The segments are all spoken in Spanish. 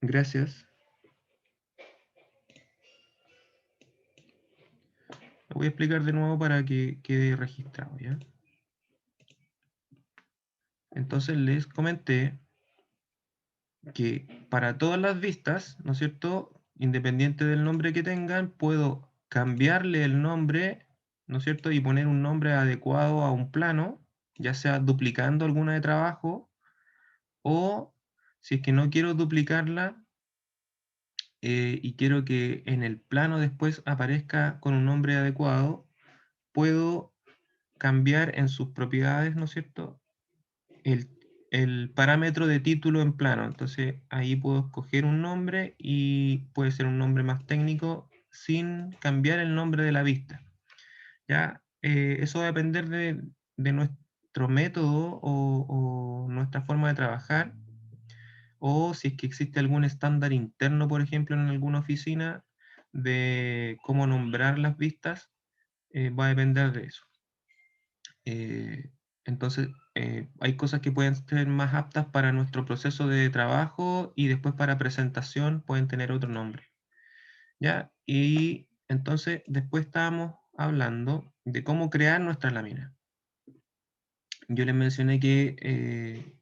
Gracias. Lo voy a explicar de nuevo para que quede registrado, ¿ya? Entonces les comenté que para todas las vistas, ¿no es cierto? Independiente del nombre que tengan, puedo cambiarle el nombre, ¿no es cierto? Y poner un nombre adecuado a un plano, ya sea duplicando alguna de trabajo, o si es que no quiero duplicarla, y quiero que en el plano después aparezca con un nombre adecuado, puedo cambiar en sus propiedades, ¿no es cierto? El, el parámetro de título en plano. Entonces ahí puedo escoger un nombre y puede ser un nombre más técnico sin cambiar el nombre de la vista. ¿Ya? Eso va a depender de nuestro método o nuestra forma de trabajar, o si es que existe algún estándar interno, por ejemplo, en alguna oficina, de cómo nombrar las vistas, va a depender de eso. Entonces, hay cosas que pueden ser más aptas para nuestro proceso de trabajo y después para presentación pueden tener otro nombre. ¿Ya? Y entonces, después estábamos hablando de cómo crear nuestra lámina. Yo les mencioné que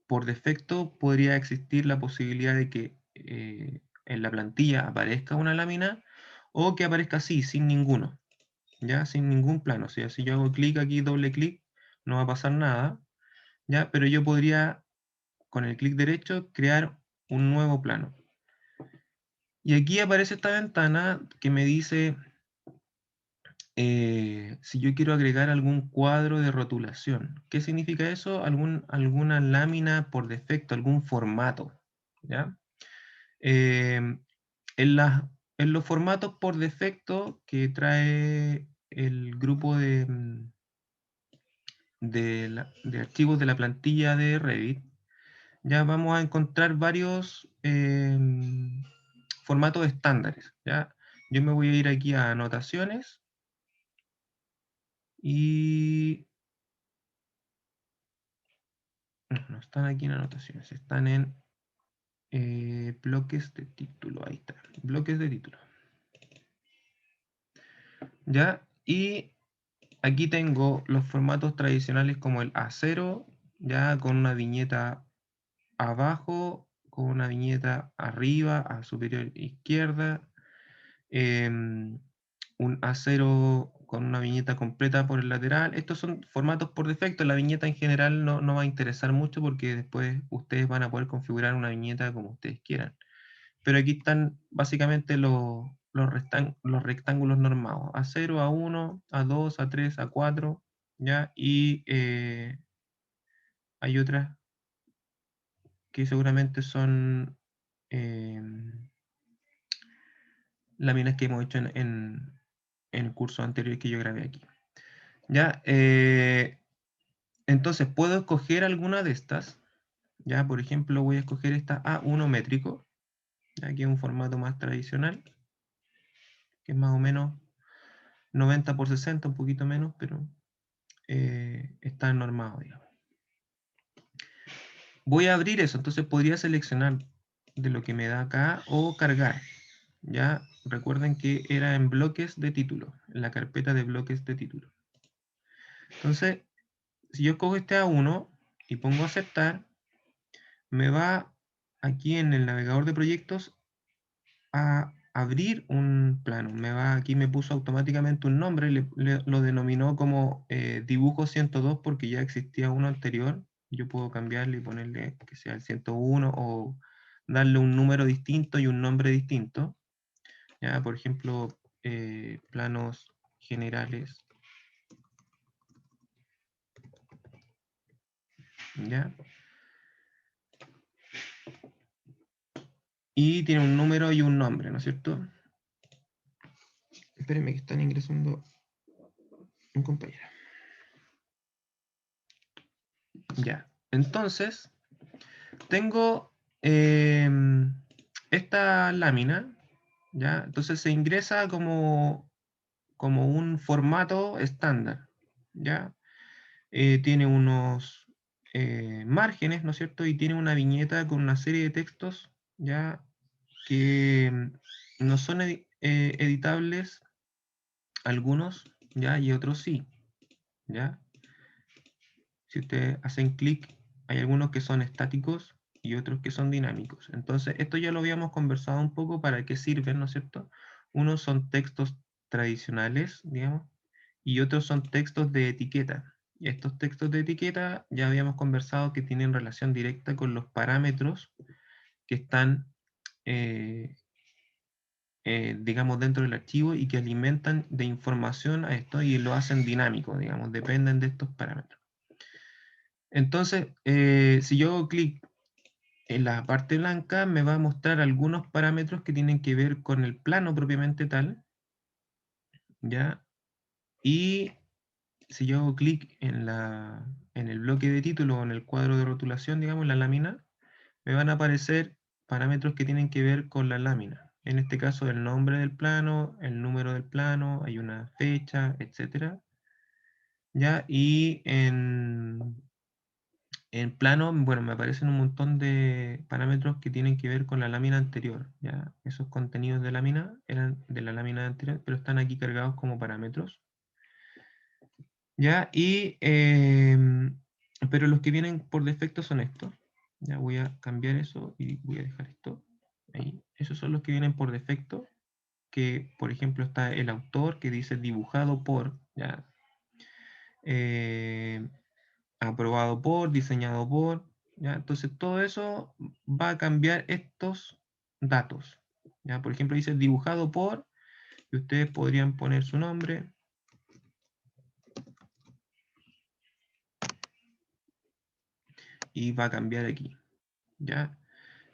por defecto podría existir la posibilidad de que en la plantilla aparezca una lámina o que aparezca así, sin ninguno, ya sin ningún plano. O sea, si yo hago clic aquí, doble clic, no va a pasar nada, ya, pero yo podría con el clic derecho crear un nuevo plano. Y aquí aparece esta ventana que me dice si yo quiero agregar algún cuadro de rotulación. ¿Qué significa eso? Alguna lámina por defecto, algún formato, ¿ya? Eh, en los formatos por defecto que trae el grupo de archivos de la plantilla de Revit, ya vamos a encontrar varios formatos estándares, ¿ya? Yo me voy a ir aquí a anotaciones y no están aquí en anotaciones, están en bloques de título, ahí está, bloques de título, ¿ya? Y aquí tengo los formatos tradicionales como el A0, ya con una viñeta abajo, con una viñeta arriba, a superior izquierda, un A0 con una viñeta completa por el lateral. Estos son formatos por defecto. La viñeta en general no va a interesar mucho porque después ustedes van a poder configurar una viñeta como ustedes quieran. Pero aquí están básicamente los rectángulos normados. A0, A1, A2, A3, A4, ¿ya? Y hay otras que seguramente son láminas que hemos hecho en cursos anteriores que yo grabé aquí. ¿Ya? Entonces, puedo escoger alguna de estas. ¿Ya? Por ejemplo, voy a escoger esta A1 métrico, ¿ya? Que es un formato más tradicional, que es más o menos 90 por 60, un poquito menos, pero está normado, digamos. Voy a abrir eso, entonces podría seleccionar de lo que me da acá o cargar. Ya recuerden que era en bloques de título, en la carpeta de bloques de título. Entonces, si yo cojo este A1 y pongo aceptar, me va aquí en el navegador de proyectos a abrir un plano. Aquí me puso automáticamente un nombre, lo denominó como dibujo 102 porque ya existía uno anterior. Yo puedo cambiarle y ponerle que sea el 101 o darle un número distinto y un nombre distinto. ¿Ya? Por ejemplo, planos generales. ¿Ya? Y tiene un número y un nombre, ¿no es cierto? Espérenme que están ingresando un compañero. Ya, entonces tengo esta lámina, ¿ya? Entonces se ingresa como un formato estándar, ¿ya? Tiene unos márgenes, ¿no es cierto? Y tiene una viñeta con una serie de textos ya que no son editables algunos, ya, y otros sí, ya. Si ustedes hacen clic, hay algunos que son estáticos y otros que son dinámicos. Entonces, esto ya lo habíamos conversado un poco para qué sirven, ¿no es cierto? Unos son textos tradicionales, digamos, y otros son textos de etiqueta. Y estos textos de etiqueta ya habíamos conversado que tienen relación directa con los parámetros que están, eh, digamos, dentro del archivo y que alimentan de información a esto y lo hacen dinámico, digamos, dependen de estos parámetros. Entonces, si yo hago clic en la parte blanca, me va a mostrar algunos parámetros que tienen que ver con el plano propiamente tal, ¿ya? Y si yo hago clic en el bloque de título o en el cuadro de rotulación, digamos, en la lámina, me van a aparecer parámetros que tienen que ver con la lámina. En este caso, el nombre del plano, el número del plano, hay una fecha, etcétera. ¿Ya? Y en plano, bueno, me aparecen un montón de parámetros que tienen que ver con la lámina anterior, ¿ya? Esos contenidos de lámina eran de la lámina anterior, pero están aquí cargados como parámetros, ¿ya? Pero los que vienen por defecto son estos. Ya voy a cambiar eso y voy a dejar esto ahí. Esos son los que vienen por defecto, que por ejemplo está el autor que dice dibujado por, ¿ya? Eh, aprobado por, diseñado por, ¿ya? Entonces todo eso va a cambiar estos datos, ¿ya? Por ejemplo dice dibujado por, y ustedes podrían poner su nombre, y va a cambiar aquí, ¿ya?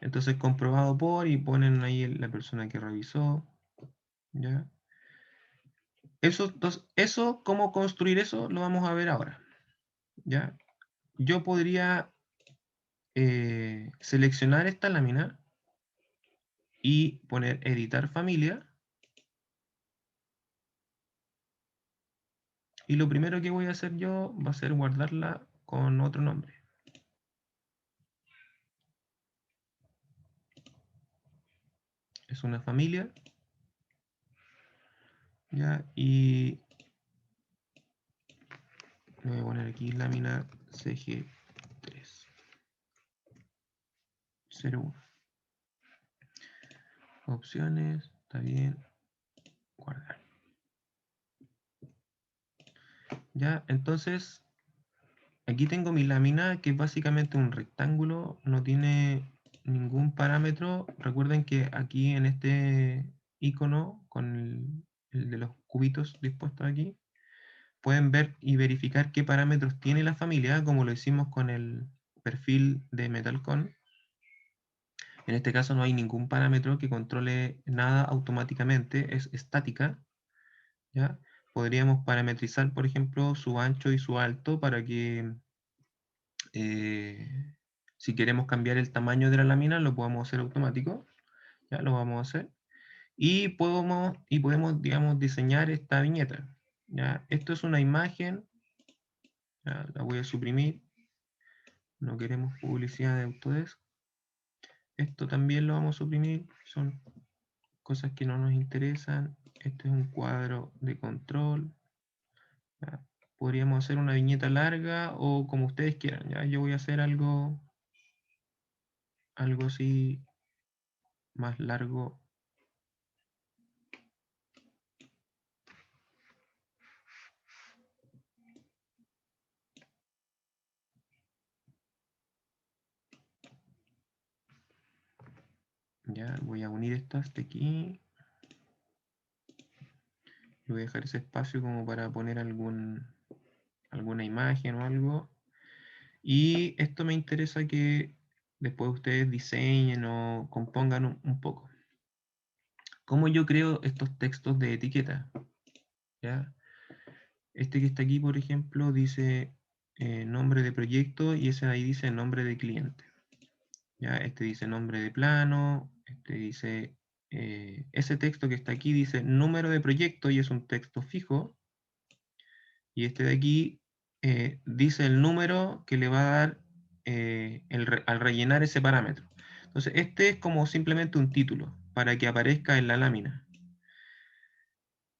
Entonces comprobado por, y ponen ahí la persona que revisó, ¿ya? Eso, cómo construir eso, lo vamos a ver ahora, ¿ya? Yo podría seleccionar esta lámina y poner editar familia. Y lo primero que voy a hacer yo va a ser guardarla con otro nombre. Es una familia. ¿Ya? Y le voy a poner aquí lámina CG301. Opciones, está bien. Guardar. Ya, entonces aquí tengo mi lámina que es básicamente un rectángulo, no tiene ningún parámetro. Recuerden que aquí en este icono con el de los cubitos dispuestos aquí, pueden ver y verificar qué parámetros tiene la familia, como lo hicimos con el perfil de Metalcon. En este caso no hay ningún parámetro que controle nada automáticamente, es estática, ¿ya? Podríamos parametrizar, por ejemplo, su ancho y su alto para que si queremos cambiar el tamaño de la lámina lo podamos hacer automático, ya lo vamos a hacer. Y podemos, digamos, diseñar esta viñeta. ¿Ya? Esto es una imagen, ya, la voy a suprimir, no queremos publicidad de Autodesk. Esto también lo vamos a suprimir, son cosas que no nos interesan. Este es un cuadro de control. ¿Ya? Podríamos hacer una viñeta larga o como ustedes quieran. ¿Ya? Yo voy a hacer algo así más largo. Ya voy a unir estas de aquí. Voy a dejar ese espacio como para poner alguna imagen o algo. Y esto me interesa que después ustedes diseñen o compongan un poco. ¿Cómo yo creo estos textos de etiqueta? ¿Ya? Este que está aquí, por ejemplo, dice nombre de proyecto y ese ahí dice nombre de cliente. ¿Ya? Este dice nombre de plano, este dice, ese texto que está aquí dice número de proyecto y es un texto fijo. Y este de aquí dice el número que le va a dar al rellenar ese parámetro. Entonces, este es como simplemente un título para que aparezca en la lámina.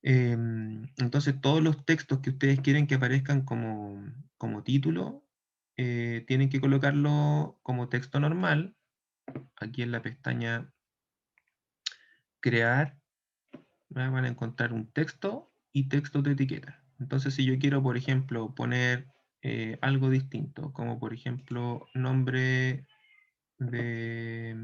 Entonces, todos los textos que ustedes quieren que aparezcan como título, tienen que colocarlo como texto normal, aquí en la pestaña Crear, van a encontrar un texto y texto de etiqueta. Entonces, si yo quiero, por ejemplo, poner algo distinto, como por ejemplo, nombre de,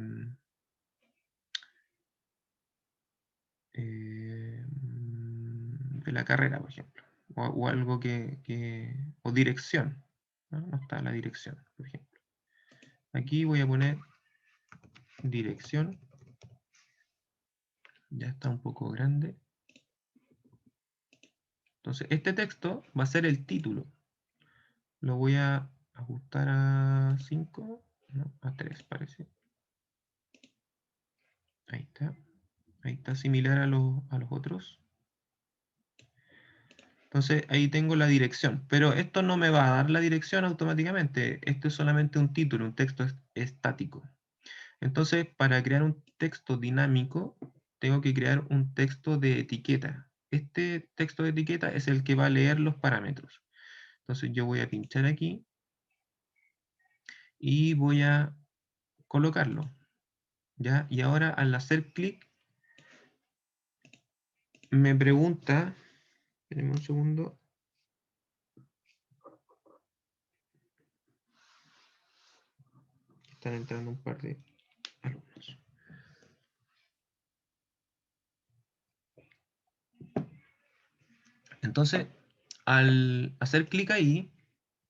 de la carrera, por ejemplo, o algo o dirección, ¿no? No está la dirección, por ejemplo. Aquí voy a poner dirección, ya está un poco grande. Entonces, este texto va a ser el título. Lo voy a ajustar a 5, no, a 3 parece. Ahí está. Ahí está similar a los otros. Entonces ahí tengo la dirección, pero esto no me va a dar la dirección automáticamente. Esto es solamente un título, un texto estático. Entonces, para crear un texto dinámico, tengo que crear un texto de etiqueta. Este texto de etiqueta es el que va a leer los parámetros. Entonces yo voy a pinchar aquí y voy a colocarlo. ¿Ya? Y ahora al hacer clic me pregunta, espérenme un segundo, están entrando un par de alumnos. Entonces, al hacer clic ahí,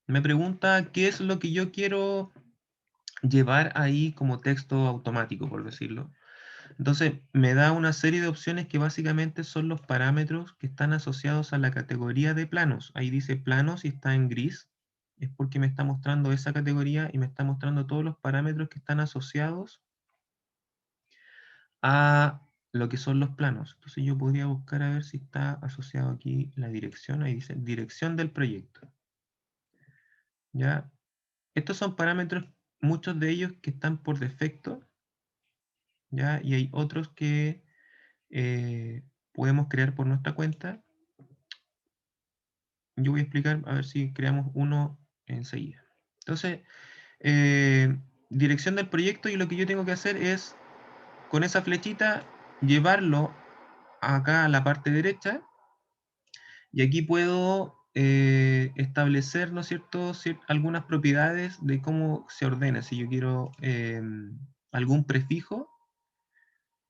me pregunta qué es lo que yo quiero llevar ahí como texto automático, por decirlo. Entonces, me da una serie de opciones que básicamente son los parámetros que están asociados a la categoría de planos. Ahí dice planos y está en gris. Es porque me está mostrando esa categoría y me está mostrando todos los parámetros que están asociados a lo que son los planos. Entonces yo podría buscar a ver si está asociado aquí la dirección. Ahí dice dirección del proyecto. ¿Ya? Estos son parámetros, muchos de ellos que están por defecto, ¿ya? Y hay otros que podemos crear por nuestra cuenta. Yo voy a explicar a ver si creamos uno enseguida. Entonces, dirección del proyecto, y lo que yo tengo que hacer es, con esa flechita, llevarlo acá a la parte derecha, y aquí puedo establecer, ¿no es cierto?, algunas propiedades de cómo se ordena. Si yo quiero algún prefijo,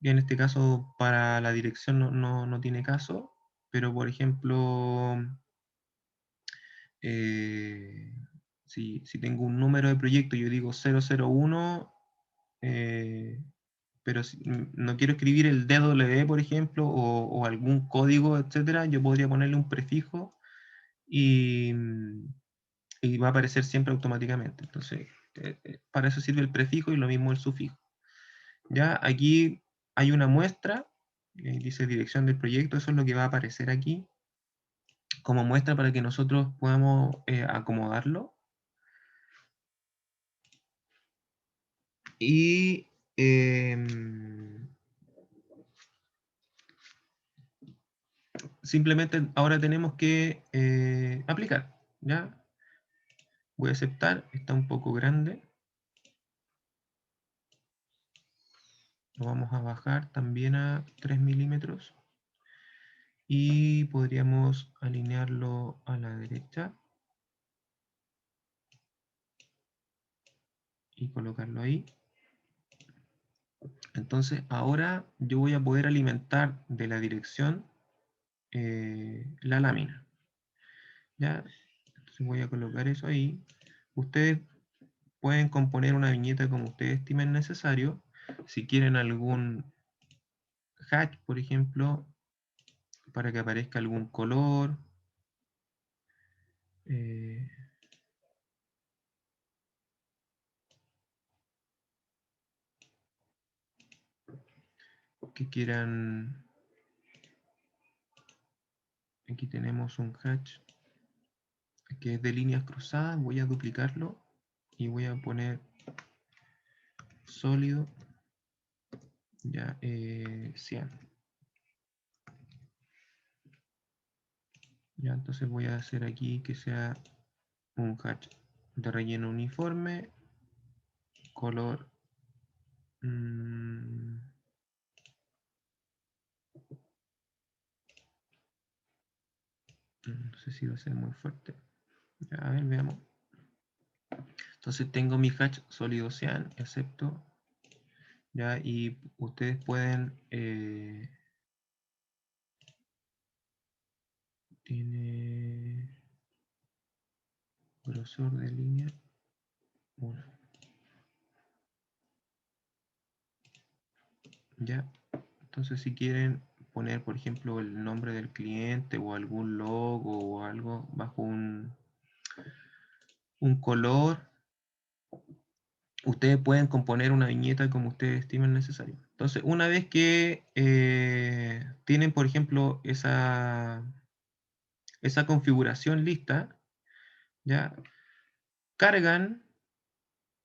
y en este caso para la dirección no tiene caso, pero por ejemplo, eh, si tengo un número de proyecto, yo digo 001, pero si no quiero escribir el DW, por ejemplo, o algún código, etcétera, yo podría ponerle un prefijo y, y va a aparecer siempre automáticamente. Entonces, para eso sirve el prefijo y lo mismo el sufijo. Ya aquí hay una muestra, dice dirección del proyecto, eso es lo que va a aparecer aquí como muestra para que nosotros podamos acomodarlo. Y simplemente ahora tenemos que aplicar, ¿ya? Voy a aceptar, está un poco grande. Lo vamos a bajar también a 3 milímetros. Y podríamos alinearlo a la derecha. Y colocarlo ahí. Entonces ahora yo voy a poder alimentar de la dirección la lámina. ¿Ya? Entonces voy a colocar eso ahí. Ustedes pueden componer una viñeta como ustedes estimen necesario. Si quieren algún hatch, por ejemplo, para que aparezca algún color. Eh, que quieran. Aquí tenemos un hatch que es de líneas cruzadas. Voy a duplicarlo y voy a poner sólido. Ya, 100. Ya, entonces voy a hacer aquí que sea un hatch de relleno uniforme, color no sé si va a ser muy fuerte. Ya, a ver, veamos. Entonces tengo mi hatch sólido Ocean, excepto, ya, y ustedes pueden, tiene grosor de línea 1. Ya, entonces si quieren poner, por ejemplo, el nombre del cliente o algún logo o algo bajo un color, ustedes pueden componer una viñeta como ustedes estimen necesario. Entonces, una vez que tienen, por ejemplo, esa configuración lista, ya cargan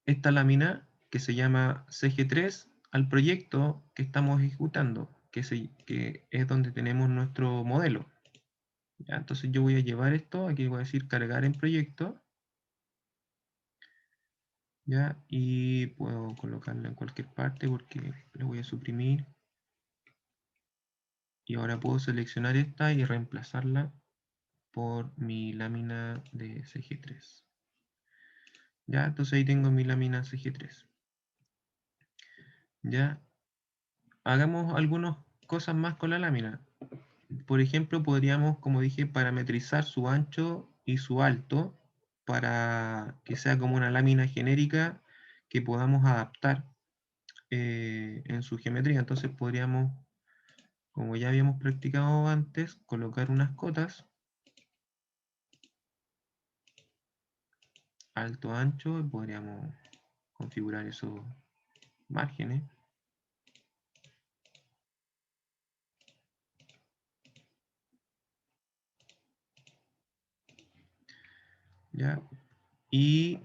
esta lámina que se llama CG3 al proyecto que estamos ejecutando, que es donde tenemos nuestro modelo. Ya, entonces yo voy a llevar esto, aquí voy a decir cargar en proyecto, ya, y puedo colocarlo en cualquier parte porque lo voy a suprimir. Y ahora puedo seleccionar esta y reemplazarla por mi lámina de CG3. Ya, entonces ahí tengo mi lámina CG3. Ya, hagamos algunas cosas más con la lámina. Por ejemplo, podríamos, como dije, parametrizar su ancho y su alto para que sea como una lámina genérica que podamos adaptar en su geometría. Entonces podríamos, como ya habíamos practicado antes, colocar unas cotas, alto, ancho, y podríamos configurar esos márgenes. ¿Ya? Y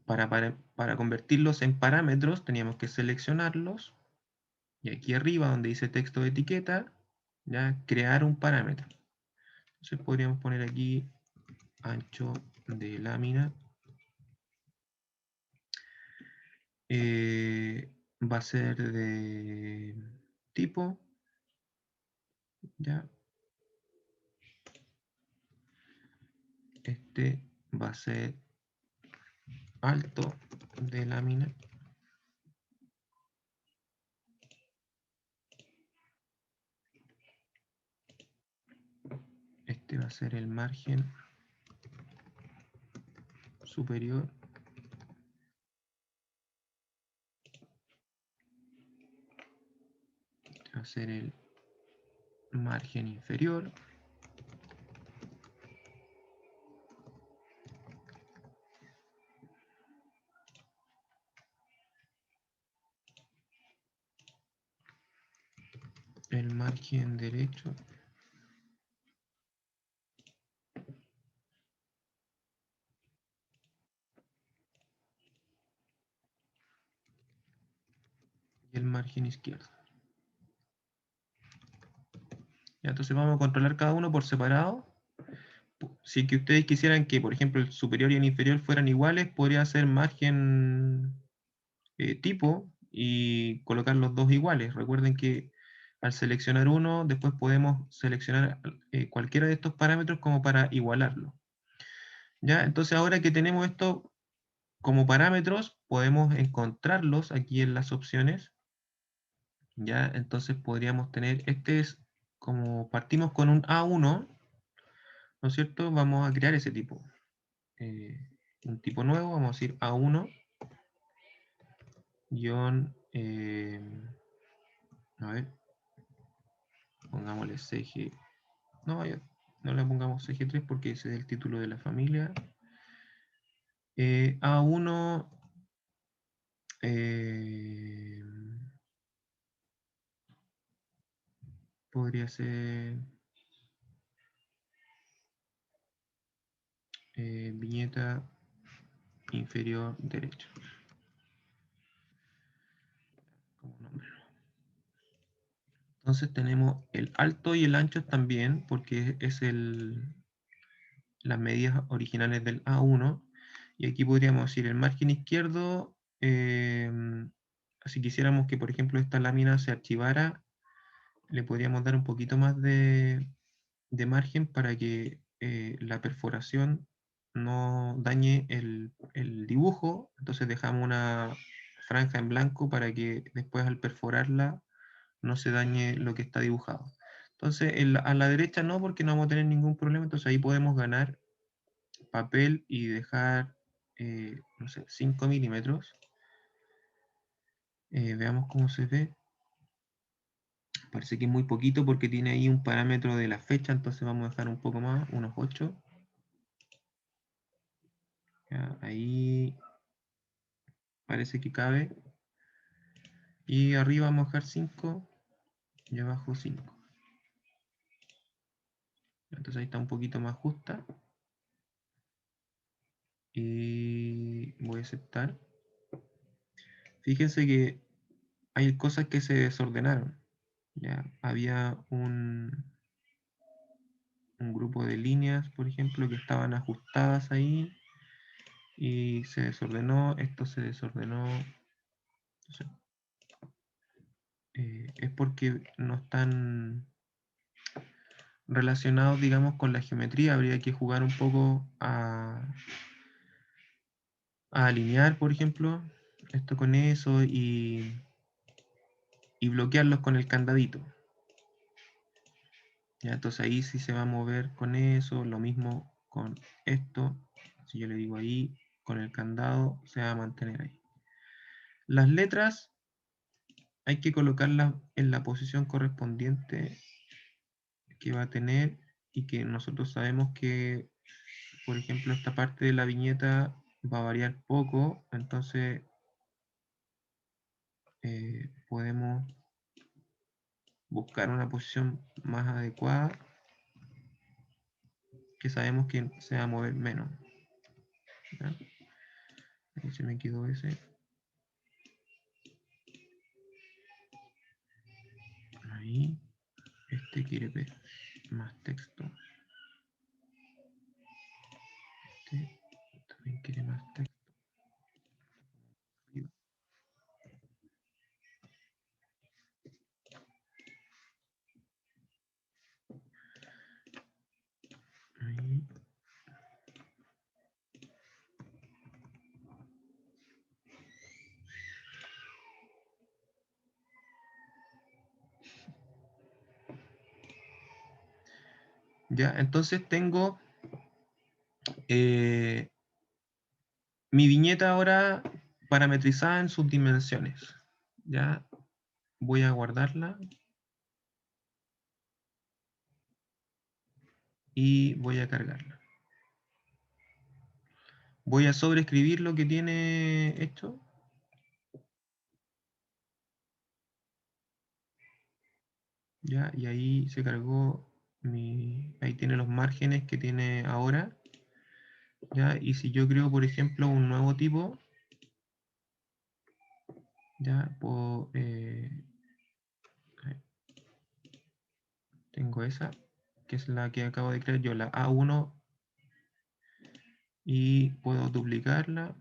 para convertirlos en parámetros teníamos que seleccionarlos y aquí arriba donde dice texto de etiqueta, ya crear un parámetro. Entonces podríamos poner aquí ancho de lámina. Va a ser de tipo, ya. Este va a ser alto de lámina. Este va a ser el margen superior. Este va a ser el margen inferior. El margen derecho. Y el margen izquierdo. Ya, entonces vamos a controlar cada uno por separado. Si que ustedes quisieran que, por ejemplo, el superior y el inferior fueran iguales, podría ser margen tipo y colocar los dos iguales. Recuerden que al seleccionar uno, después podemos seleccionar cualquiera de estos parámetros como para igualarlo. ¿Ya? Entonces ahora que tenemos esto como parámetros, podemos encontrarlos aquí en las opciones. ¿Ya? Entonces podríamos tener, este es como partimos con un A1, ¿no es cierto? Vamos a crear ese tipo. Un tipo nuevo, vamos a decir A1 guión, a ver, pongámosle CG, no, no le pongamos CG3 porque ese es el título de la familia. A1 podría ser viñeta inferior derecha como nombre. Entonces tenemos el alto y el ancho también, porque es las medidas originales del A1. Y aquí podríamos decir el margen izquierdo, si quisiéramos que, por ejemplo, esta lámina se archivara, le podríamos dar un poquito más de margen para que la perforación no dañe el dibujo. Entonces dejamos una franja en blanco para que después al perforarla no se dañe lo que está dibujado. Entonces a la derecha no, porque no vamos a tener ningún problema. Entonces ahí podemos ganar papel y dejar, no sé, 5 milímetros. Veamos cómo se ve. Parece que es muy poquito porque tiene ahí un parámetro de la fecha, entonces vamos a dejar un poco más, unos 8. Ya, ahí parece que cabe. Y arriba vamos a dejar 5 y abajo 5. Entonces ahí está un poquito más justa. Y voy a aceptar. Fíjense que hay cosas que se desordenaron. Ya, había un grupo de líneas, por ejemplo, que estaban ajustadas ahí y se desordenó, esto se desordenó. Entonces, es porque no están relacionados, digamos, con la geometría. Habría que jugar un poco a alinear, por ejemplo, esto con eso y bloquearlos con el candadito. ¿Ya? Entonces ahí sí se va a mover con eso, lo mismo con esto. Si yo le digo ahí, con el candado se va a mantener ahí. Las letras hay que colocarlas en la posición correspondiente que va a tener y que nosotros sabemos que, por ejemplo, esta parte de la viñeta va a variar poco, entonces podemos buscar una posición más adecuada que sabemos que se va a mover menos. ¿Ya? Ahí se me quedó ese. Ahí. Este quiere ver más texto. Este también quiere más texto. Ahí. Ya, entonces tengo mi viñeta ahora parametrizada en sus dimensiones. Ya voy a guardarla y voy a cargarla. Voy a sobreescribir lo que tiene esto. Ya, y ahí se cargó ahí tiene los márgenes que tiene ahora. Ya, y si yo creo, por ejemplo, un nuevo tipo, ya puedo, tengo esa, que es la que acabo de crear yo, la A1, y puedo duplicarla,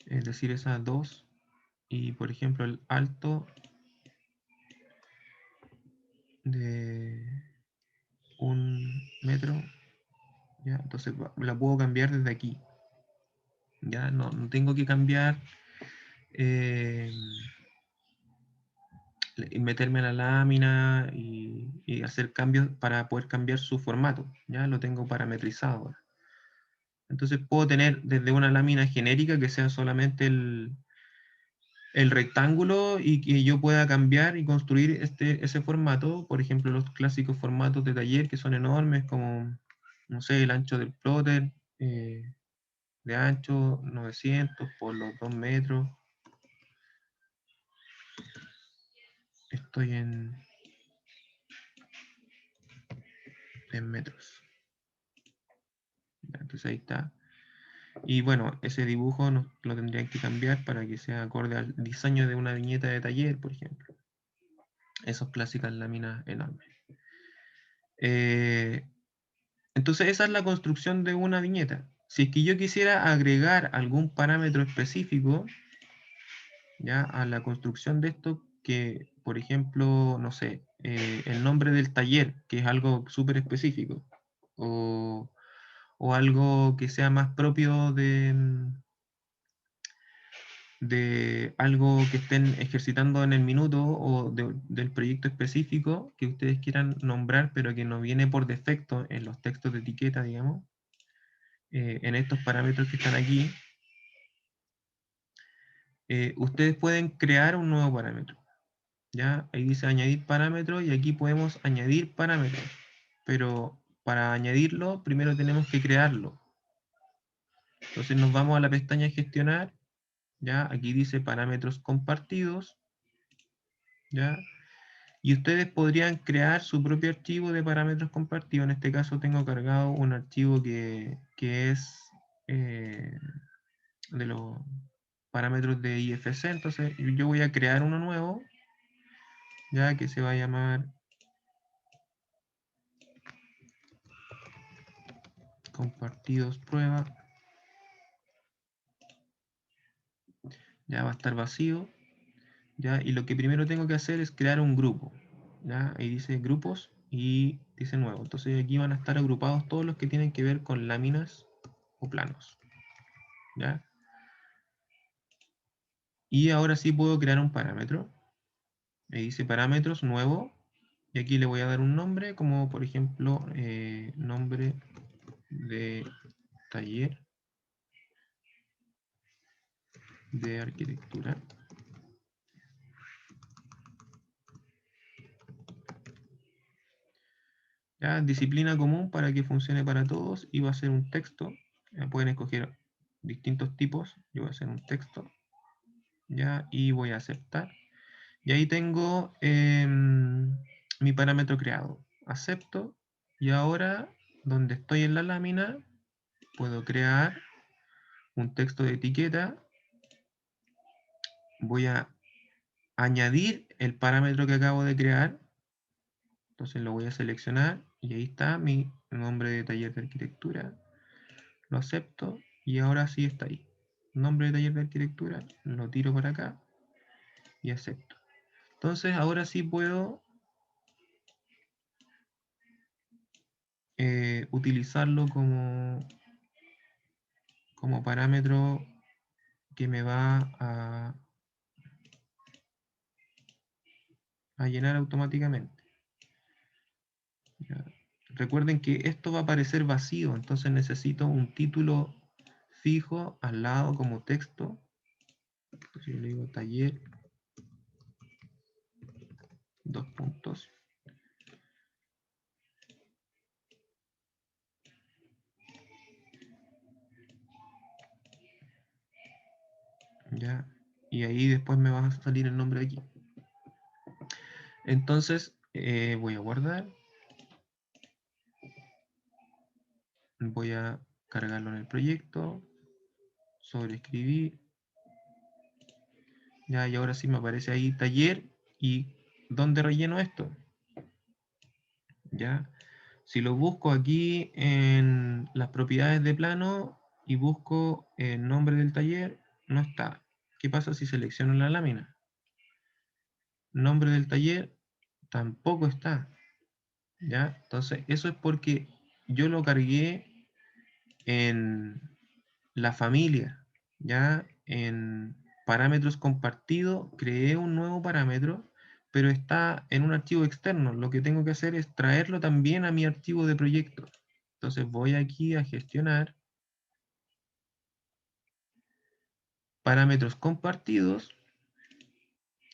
es decir, esa 2, y por ejemplo el alto de 1 metro, ¿ya? Entonces la puedo cambiar desde aquí, ya no tengo que cambiar, eh, meterme a la lámina y hacer cambios para poder cambiar su formato, ya lo tengo parametrizado ahora. Entonces puedo tener desde una lámina genérica que sea solamente el rectángulo y que yo pueda cambiar y construir ese formato, por ejemplo, los clásicos formatos de taller que son enormes, como, no sé, el ancho del plotter, de ancho 900 por los 2 metros. Estoy en metros. Entonces ahí está. Y bueno, ese dibujo lo tendría que cambiar para que sea acorde al diseño de una viñeta de taller, por ejemplo. Esos clásicas láminas enormes. Entonces esa es la construcción de una viñeta. Si es que yo quisiera agregar algún parámetro específico, ya a la construcción de esto, que por ejemplo, no sé, el nombre del taller, que es algo súper específico, o, o algo que sea más propio de algo que estén ejercitando en el minuto o del proyecto específico que ustedes quieran nombrar, pero que no viene por defecto en los textos de etiqueta, digamos, en estos parámetros que están aquí, ustedes pueden crear un nuevo parámetro. ¿Ya? Ahí dice añadir parámetros y aquí podemos añadir parámetros. Pero para añadirlo, primero tenemos que crearlo. Entonces nos vamos a la pestaña gestionar. ¿Ya? Aquí dice parámetros compartidos. ¿Ya? Y ustedes podrían crear su propio archivo de parámetros compartidos. En este caso tengo cargado un archivo que es de los parámetros de IFC. Entonces yo voy a crear uno nuevo, ya que se va a llamar compartidos prueba. Ya va a estar vacío. ¿Ya? Y lo que primero tengo que hacer es crear un grupo. ¿Ya? Ahí dice grupos y dice nuevo. Entonces aquí van a estar agrupados todos los que tienen que ver con láminas o planos. ¿Ya? Y ahora sí puedo crear un parámetro. Ahí dice parámetros nuevo. Y aquí le voy a dar un nombre, como por ejemplo, nombre de taller de arquitectura. ¿Ya? Disciplina común para que funcione para todos y va a ser un texto. Pueden escoger distintos tipos. Yo voy a hacer un texto. ¿Ya? Y voy a aceptar. Y ahí tengo mi parámetro creado. Acepto. Y ahora, donde estoy en la lámina, puedo crear un texto de etiqueta. Voy a añadir el parámetro que acabo de crear. Entonces lo voy a seleccionar y ahí está mi nombre de taller de arquitectura. Lo acepto y ahora sí está ahí. Nombre de taller de arquitectura, lo tiro para acá y acepto. Entonces ahora sí puedo utilizarlo como parámetro que me va a llenar automáticamente. ¿Ya? Recuerden que esto va a aparecer vacío, entonces necesito un título fijo al lado como texto. Entonces yo le digo taller, dos puntos. ¿Ya? Y ahí después me va a salir el nombre de aquí. Entonces voy a guardar. Voy a cargarlo en el proyecto. Sobreescribir. Ya, y ahora sí me aparece ahí taller. ¿Y dónde relleno esto? ¿Ya? Si lo busco aquí en las propiedades de plano y busco el nombre del taller, no está. ¿Qué pasa si selecciono la lámina? Nombre del taller tampoco está. ¿Ya? Entonces, eso es porque yo lo cargué en la familia, ¿ya? En parámetros compartidos, creé un nuevo parámetro, pero está en un archivo externo. Lo que tengo que hacer es traerlo también a mi archivo de proyecto. Entonces voy aquí a gestionar parámetros compartidos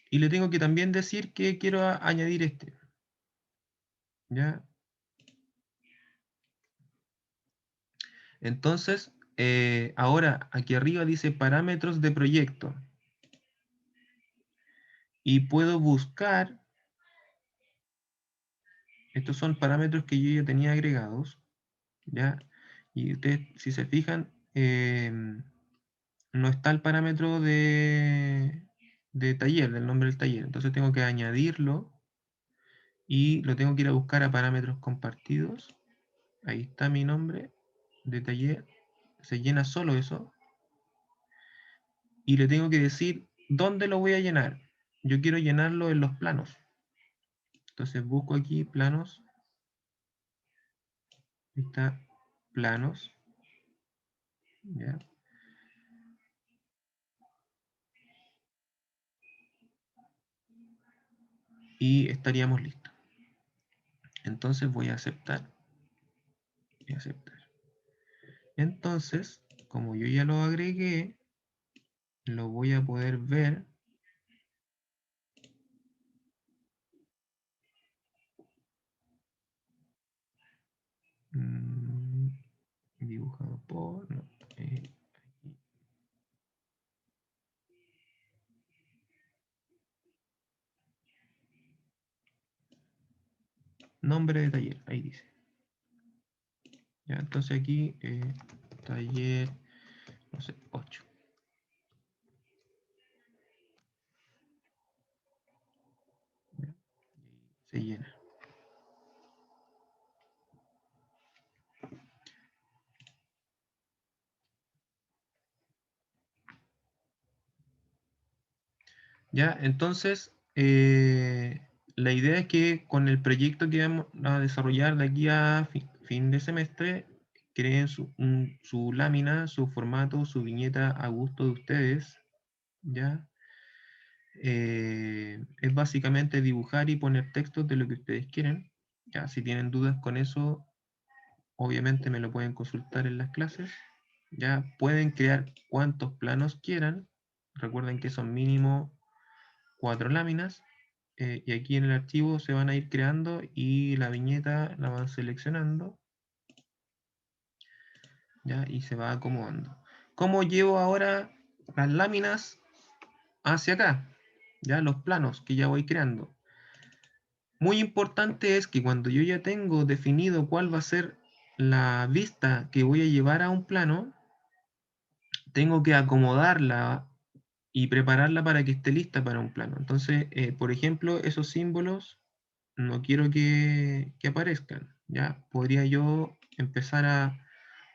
y le tengo que también decir que quiero añadir este. ¿Ya? Entonces, ahora aquí arriba dice parámetros de proyecto y puedo buscar, estos son parámetros que yo ya tenía agregados, ¿ya? Y ustedes, si se fijan, no está el parámetro de taller, del nombre del taller. Entonces tengo que añadirlo y lo tengo que ir a buscar a parámetros compartidos. Ahí está mi nombre de taller. Se llena solo eso. Y le tengo que decir dónde lo voy a llenar. Yo quiero llenarlo en los planos. Entonces busco aquí planos. Ahí está planos. ¿Ya? Y estaríamos listos. Entonces voy a aceptar. Y aceptar. Entonces, como yo ya lo agregué, lo voy a poder ver. Dibujado por... No, nombre de taller, ahí dice. Ya, entonces aquí, taller, no sé, 8. ¿Ya? Se llena. Ya, entonces, la idea es que con el proyecto que vamos a desarrollar de aquí a fin de semestre, creen su lámina, su formato, su viñeta a gusto de ustedes, ¿ya? Es básicamente dibujar y poner textos de lo que ustedes quieren. Ya, si tienen dudas con eso, obviamente me lo pueden consultar en las clases. Ya pueden crear cuantos planos quieran. Recuerden que son mínimo 4 láminas. Y aquí en el archivo se van a ir creando y la viñeta la van seleccionando. ¿Ya? Y se va acomodando. ¿Cómo llevo ahora las láminas hacia acá? Ya los planos que ya voy creando. Muy importante es que cuando yo ya tengo definido cuál va a ser la vista que voy a llevar a un plano, tengo que acomodarla y prepararla para que esté lista para un plano. Entonces, por ejemplo, esos símbolos no quiero que aparezcan. ¿Ya? Podría yo empezar a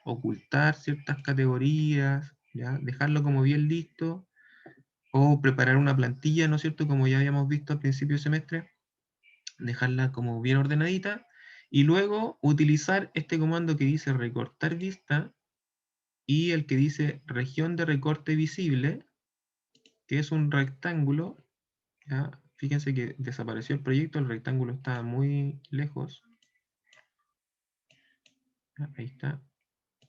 ocultar ciertas categorías, ¿ya? Dejarlo como bien listo, o preparar una plantilla, ¿no es cierto? Como ya habíamos visto al principio del semestre, dejarla como bien ordenadita, y luego utilizar este comando que dice recortar vista y el que dice región de recorte visible, que es un rectángulo. ¿Ya? Fíjense que desapareció el proyecto, el rectángulo está muy lejos. ¿Ya? Ahí está.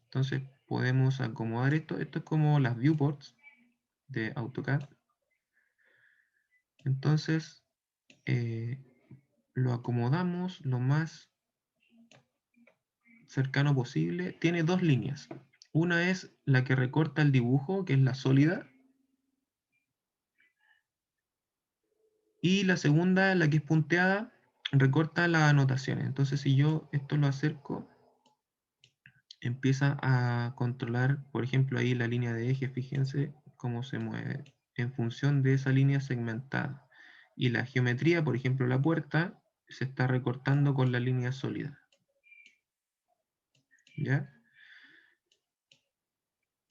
Entonces podemos acomodar esto. Esto es como las viewports de AutoCAD. Entonces lo acomodamos lo más cercano posible. Tiene dos líneas. Una es la que recorta el dibujo, que es la sólida. Y la segunda, la que es punteada, recorta las anotaciones. Entonces si yo esto lo acerco, empieza a controlar, por ejemplo, ahí la línea de eje, fíjense cómo se mueve en función de esa línea segmentada. Y la geometría, por ejemplo, la puerta, se está recortando con la línea sólida. ¿Ya?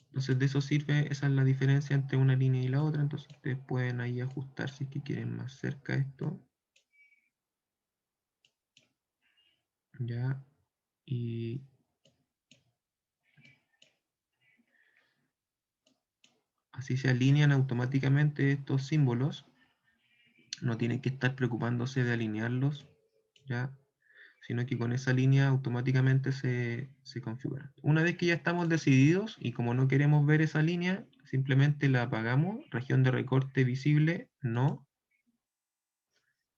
Entonces de eso sirve, esa es la diferencia entre una línea y la otra. Entonces ustedes pueden ahí ajustar si es que quieren más cerca esto. ¿Ya? Y así se alinean automáticamente estos símbolos. No tienen que estar preocupándose de alinearlos, ¿ya? Sino que con esa línea automáticamente se configura. Una vez que ya estamos decididos y como no queremos ver esa línea, simplemente la apagamos, región de recorte visible, no,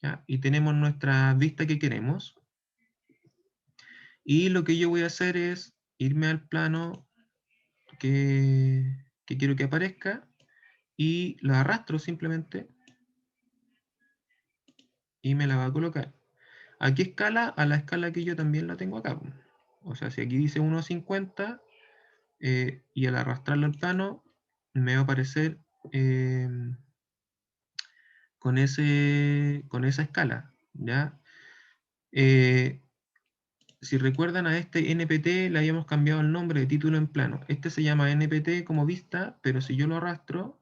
¿ya? Y tenemos nuestra vista que queremos. Y lo que yo voy a hacer es irme al plano que quiero que aparezca y la arrastro simplemente y me la va a colocar. ¿A qué escala? A la escala que yo también la tengo acá. O sea, si aquí dice 1.50 y al arrastrarlo al plano me va a aparecer con esa escala, ¿ya? Si recuerdan, a este NPT le habíamos cambiado el nombre de título en plano. Este se llama NPT como vista, pero si yo lo arrastro,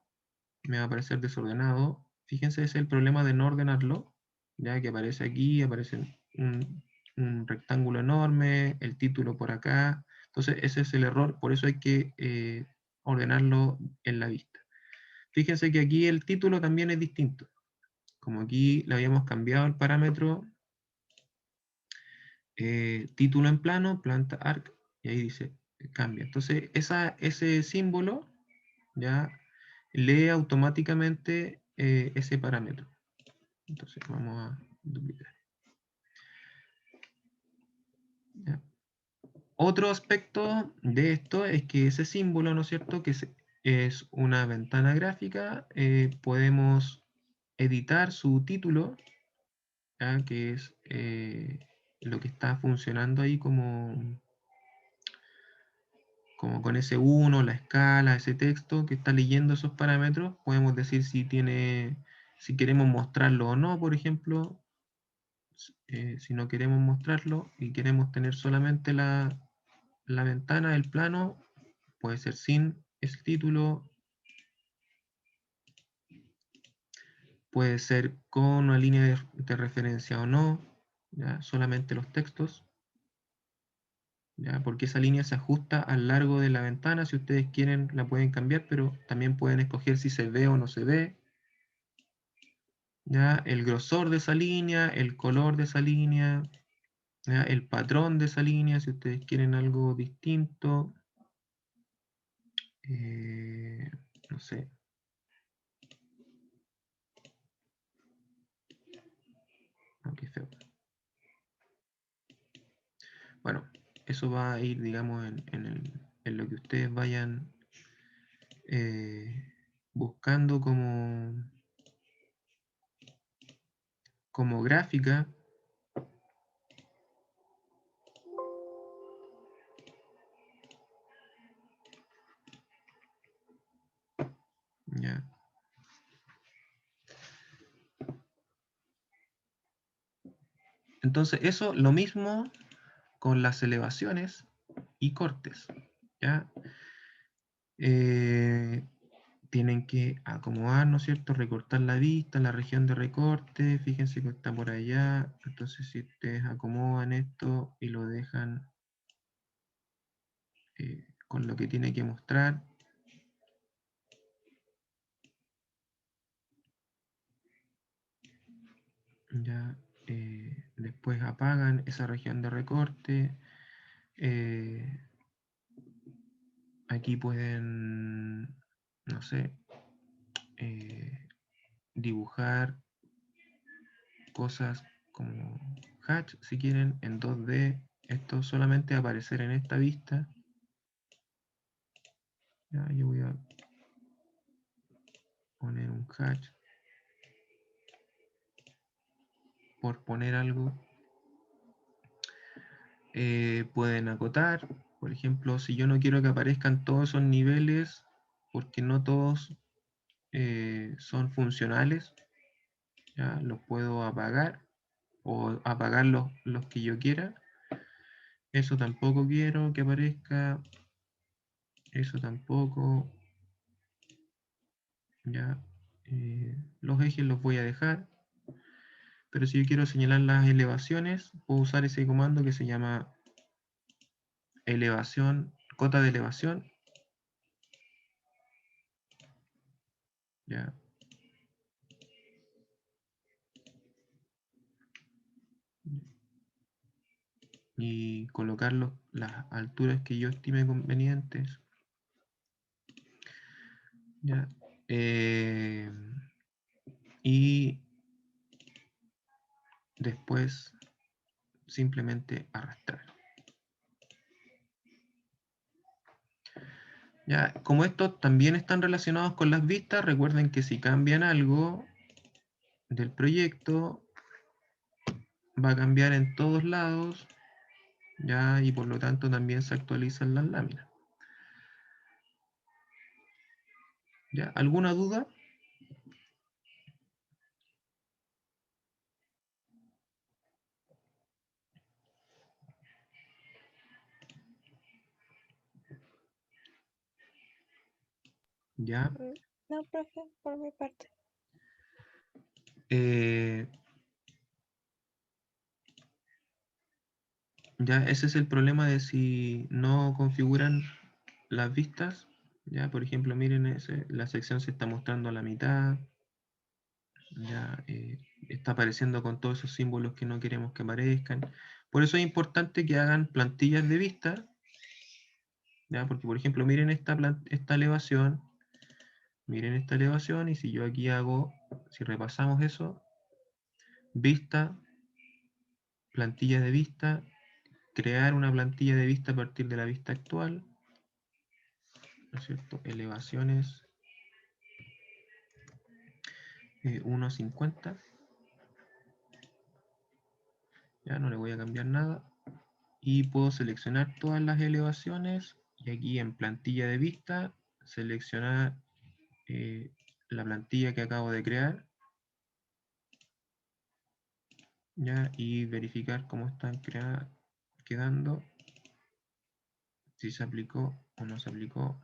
me va a aparecer desordenado. Fíjense, ese es el problema de no ordenarlo, ya que aparece aquí, aparece un rectángulo enorme, el título por acá. Entonces ese es el error, por eso hay que ordenarlo en la vista. Fíjense que aquí el título también es distinto. Como aquí le habíamos cambiado el parámetro título en plano, planta arc, y ahí dice cambia. Entonces ese símbolo ya lee automáticamente ese parámetro. Entonces vamos a duplicar. ¿Ya? Otro aspecto de esto es que ese símbolo, ¿no es cierto?, que es una ventana gráfica, podemos editar su título, ¿ya? Que es lo que está funcionando ahí como con ese 1, la escala, ese texto que está leyendo esos parámetros, podemos decir si queremos mostrarlo o no, por ejemplo. Si no queremos mostrarlo y queremos tener solamente la ventana, el plano, puede ser sin el título, puede ser con una línea de referencia o no, ¿ya? Solamente los textos, ¿ya? Porque esa línea se ajusta al largo de la ventana. Si ustedes quieren la pueden cambiar, pero también pueden escoger si se ve o no se ve, ¿ya? El grosor de esa línea, el color de esa línea, ¿ya? El patrón de esa línea, si ustedes quieren algo distinto. No sé. Oh, qué feo. Bueno, eso va a ir, digamos, en lo que ustedes vayan buscando como gráfica. ¿Ya? Entonces, eso lo mismo con las elevaciones y cortes. ¿Ya? Tienen que acomodar, ¿no es cierto? Recortar la vista, la región de recorte, fíjense que está por allá. Entonces, si ustedes acomodan esto y lo dejan con lo que tiene que mostrar, ya después apagan esa región de recorte. Aquí pueden, no sé, dibujar cosas como hatch si quieren en 2D. Esto solamente va a aparecer en esta vista. Ya, yo voy a poner un hatch por poner algo. Pueden acotar, por ejemplo, si yo no quiero que aparezcan todos esos niveles, porque no todos son funcionales, ya los puedo apagar o apagar los que yo quiera. Eso tampoco quiero que aparezca, eso tampoco, ya. Los ejes los voy a dejar, pero si yo quiero señalar las elevaciones, puedo usar ese comando que se llama elevación, cota de elevación, ya. Y colocar las alturas que yo estime convenientes, ya. Y después simplemente arrastrar. Ya, como estos también están relacionados con las vistas, recuerden que si cambian algo del proyecto, va a cambiar en todos lados, ya, y por lo tanto también se actualizan las láminas. ¿Ya? ¿Alguna duda? ¿Ya? No, profe, por mi parte. Ya, ese es el problema de si no configuran las vistas. Ya, por ejemplo, miren, la sección se está mostrando a la mitad. Ya está apareciendo con todos esos símbolos que no queremos que aparezcan. Por eso es importante que hagan plantillas de vista. Ya, porque, por ejemplo, miren esta elevación. Miren esta elevación. Y si yo aquí hago, si repasamos eso, vista, plantilla de vista, crear una plantilla de vista a partir de la vista actual, ¿no es cierto? Elevaciones 1.50, ya no le voy a cambiar nada, y puedo seleccionar todas las elevaciones, y aquí en plantilla de vista, seleccionar la plantilla que acabo de crear, ya, y verificar cómo están quedando, si se aplicó o no se aplicó.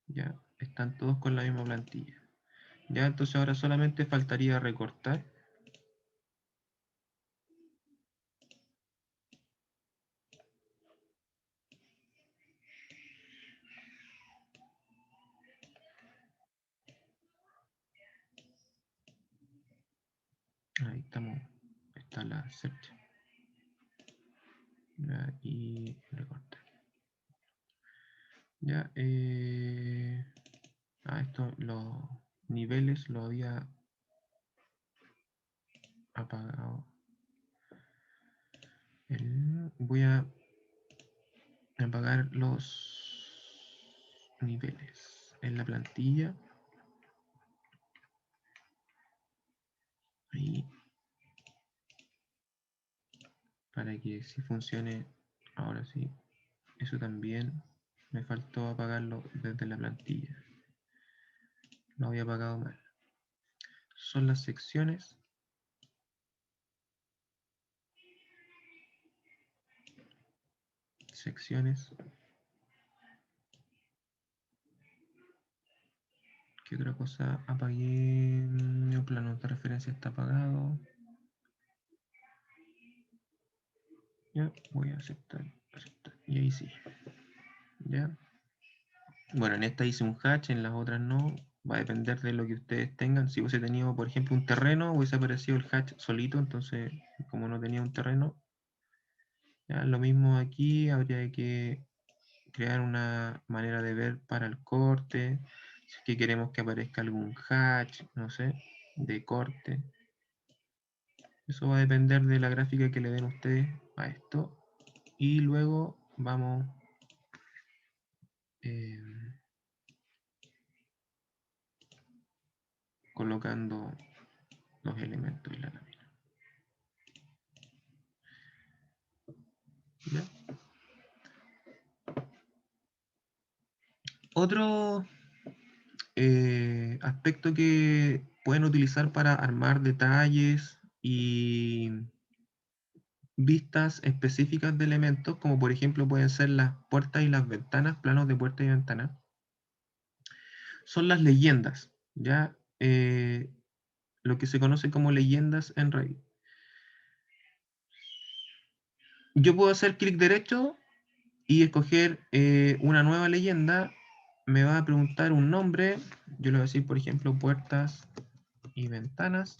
Ya, están todos con la misma plantilla. Ya, entonces ahora solamente faltaría recortar. Ahí estamos, está la search. Ya, y recortar. Ya, esto, los niveles lo había apagado. Voy a apagar los niveles en la plantilla. Ahí. Para que si funcione ahora sí. Eso también me faltó apagarlo desde la plantilla. Lo había apagado mal. Son las secciones. Secciones. ¿Qué otra cosa apagué? El plano de referencia está apagado. Ya, voy a aceptar. Y ahí sí. Ya. Bueno, en esta hice un hatch, en las otras no. Va a depender de lo que ustedes tengan. Si hubiese tenido, por ejemplo, un terreno, hubiese aparecido el hatch solito. Entonces, como no tenía un terreno, ya, lo mismo aquí. Habría que crear una manera de ver para el corte. Si es que queremos que aparezca algún hatch, no sé, de corte. Eso va a depender de la gráfica que le den ustedes a esto. Y luego vamos colocando los elementos de la lámina. ¿Ya? Otro aspecto que pueden utilizar para armar detalles y vistas específicas de elementos, como por ejemplo pueden ser las puertas y las ventanas, planos de puertas y ventanas, son las leyendas, ¿ya? Lo que se conoce como leyendas en Revit. Yo puedo hacer clic derecho y escoger una nueva leyenda. Me va a preguntar un nombre. Yo le voy a decir, por ejemplo, puertas y ventanas.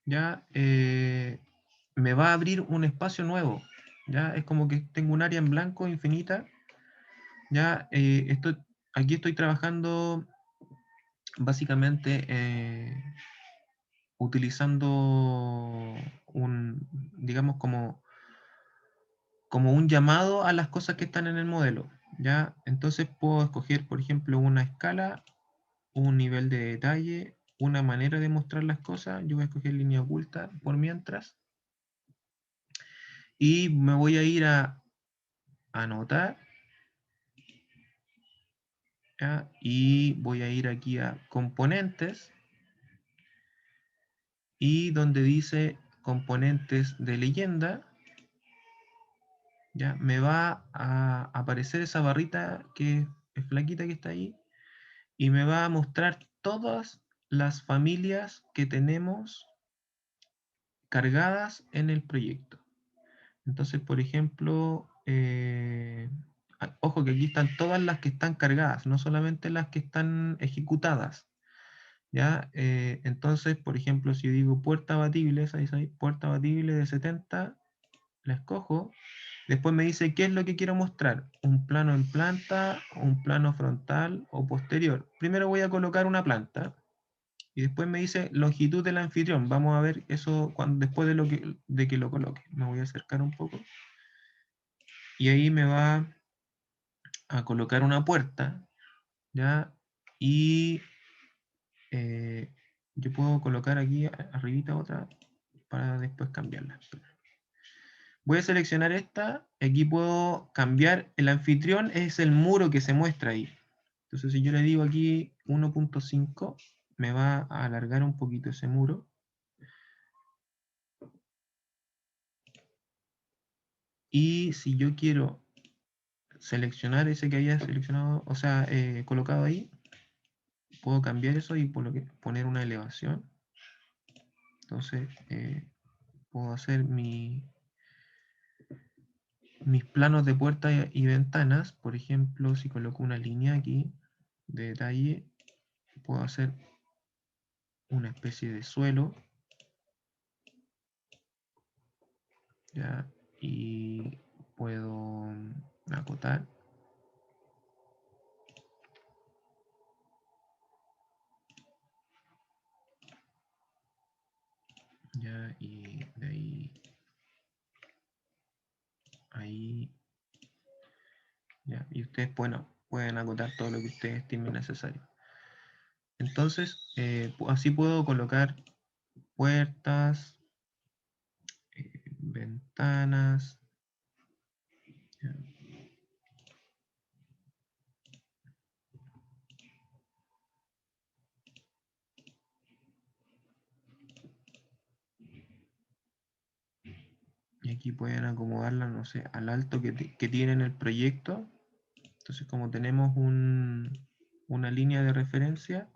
Ya me va a abrir un espacio nuevo. Ya es como que tengo un área en blanco infinita. Ya aquí estoy trabajando básicamente utilizando digamos, como un llamado a las cosas que están en el modelo. ¿Ya? Entonces puedo escoger, por ejemplo, una escala, un nivel de detalle, una manera de mostrar las cosas. Yo voy a escoger línea oculta por mientras. Y me voy a ir a anotar. ¿Ya? Y voy a ir aquí a componentes. Y donde dice componentes de leyenda, ya me va a aparecer esa barrita que es flaquita que está ahí y me va a mostrar todas las familias que tenemos cargadas en el proyecto. Entonces, por ejemplo, ojo que aquí están todas las que están cargadas, no solamente las que están ejecutadas. ¿Ya? Entonces, por ejemplo, si yo digo puerta abatible, ahí, puerta abatible de 70, la escojo. Después me dice qué es lo que quiero mostrar, un plano en planta, un plano frontal o posterior. Primero voy a colocar una planta y después me dice longitud del anfitrión. Vamos a ver eso después de que lo coloque. Me voy a acercar un poco y ahí me va a colocar una puerta, ¿ya? Y yo puedo colocar aquí arribita otra para después cambiarla. Voy a seleccionar esta, aquí puedo cambiar, el anfitrión es el muro que se muestra ahí. Entonces si yo le digo aquí 1.5, me va a alargar un poquito ese muro. Y si yo quiero seleccionar ese que había seleccionado, o sea, colocado ahí, puedo cambiar eso y poner una elevación. Entonces puedo hacer mis planos de puertas y ventanas. Por ejemplo, si coloco una línea aquí de detalle, puedo hacer una especie de suelo, ¿ya? Y puedo acotar, ¿ya? Y de ahí, ¿ya? Y ustedes pueden acotar todo lo que ustedes estimen necesario. Entonces, así puedo colocar puertas, ventanas, ¿ya? Y aquí pueden acomodarla, no sé, al alto que tienen el proyecto. Entonces, como tenemos una línea de referencia,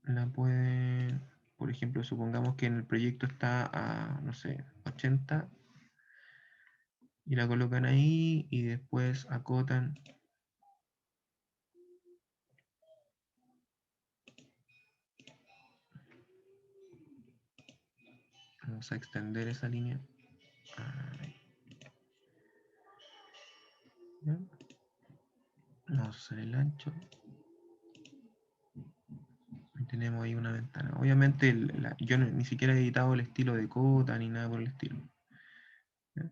la pueden, por ejemplo, supongamos que en el proyecto está a, no sé, 80, y la colocan ahí y después acotan. Vamos a extender esa línea. ¿Ya? Vamos a hacer el ancho. Y tenemos ahí una ventana. Obviamente yo ni siquiera he editado el estilo de cota ni nada por el estilo. ¿Ya?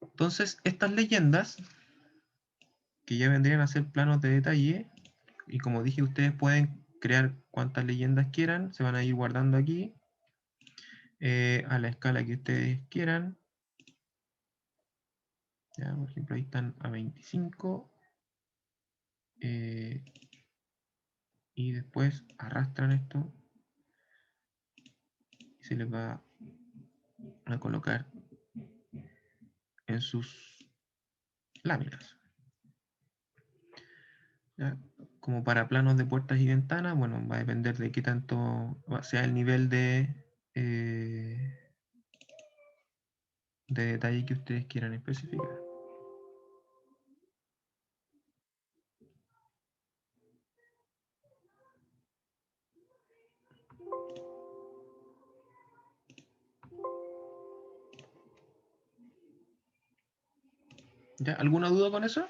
Entonces, estas leyendas, que ya vendrían a ser planos de detalle, y como dije, ustedes pueden crear cuantas leyendas quieran, se van a ir guardando aquí, a la escala que ustedes quieran. Ya, por ejemplo, ahí están a 25, y después arrastran esto y se les va a colocar en sus láminas. ¿Ya? Como para planos de puertas y ventanas, bueno, va a depender de qué tanto sea el nivel de detalle que ustedes quieran especificar. ¿Ya? ¿Alguna duda con eso?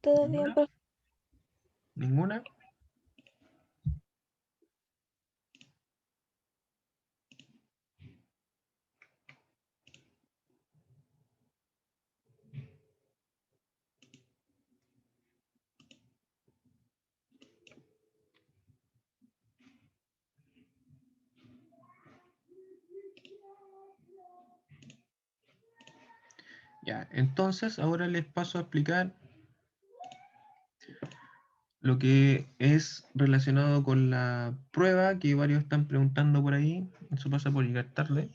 ¿Todo bien, ¿Ninguna? profe? ¿Ninguna? Ya, entonces ahora les paso a explicar lo que es relacionado con la prueba que varios están preguntando por ahí. Eso pasa por llegar tarde.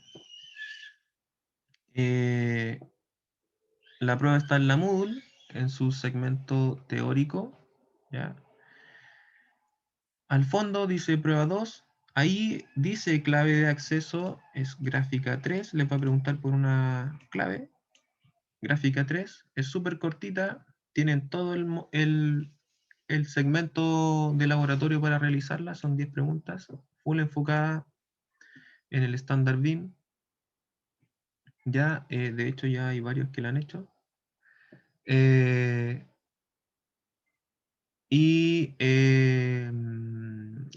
La prueba está en la Moodle, en su segmento teórico. ¿Ya? Al fondo dice prueba 2. Ahí dice clave de acceso, es gráfica 3. Les va a preguntar por una clave. Gráfica 3 es súper cortita. Tienen todo el segmento de laboratorio para realizarla. Son 10 preguntas. Full enfocada en el estándar BIM. Ya, de hecho, ya hay varios que la han hecho. Y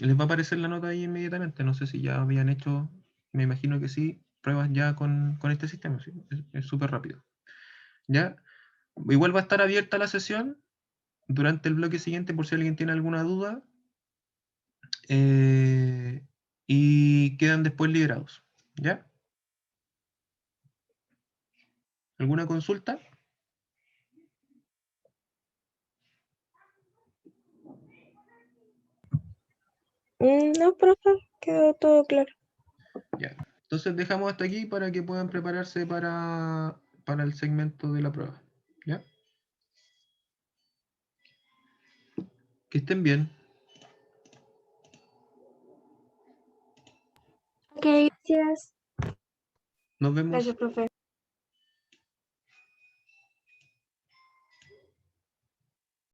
les va a aparecer la nota ahí inmediatamente. No sé si ya habían hecho, me imagino que sí, pruebas ya con este sistema. ¿Sí? Es súper rápido. ¿Ya? Igual va a estar abierta la sesión durante el bloque siguiente por si alguien tiene alguna duda. Y quedan después liberados. ¿Ya? ¿Alguna consulta? No, profe, quedó todo claro. Ya. Entonces dejamos hasta aquí para que puedan prepararse para el segmento de la prueba. ¿Ya? Que estén bien. Ok, gracias. Nos vemos. Gracias, profe.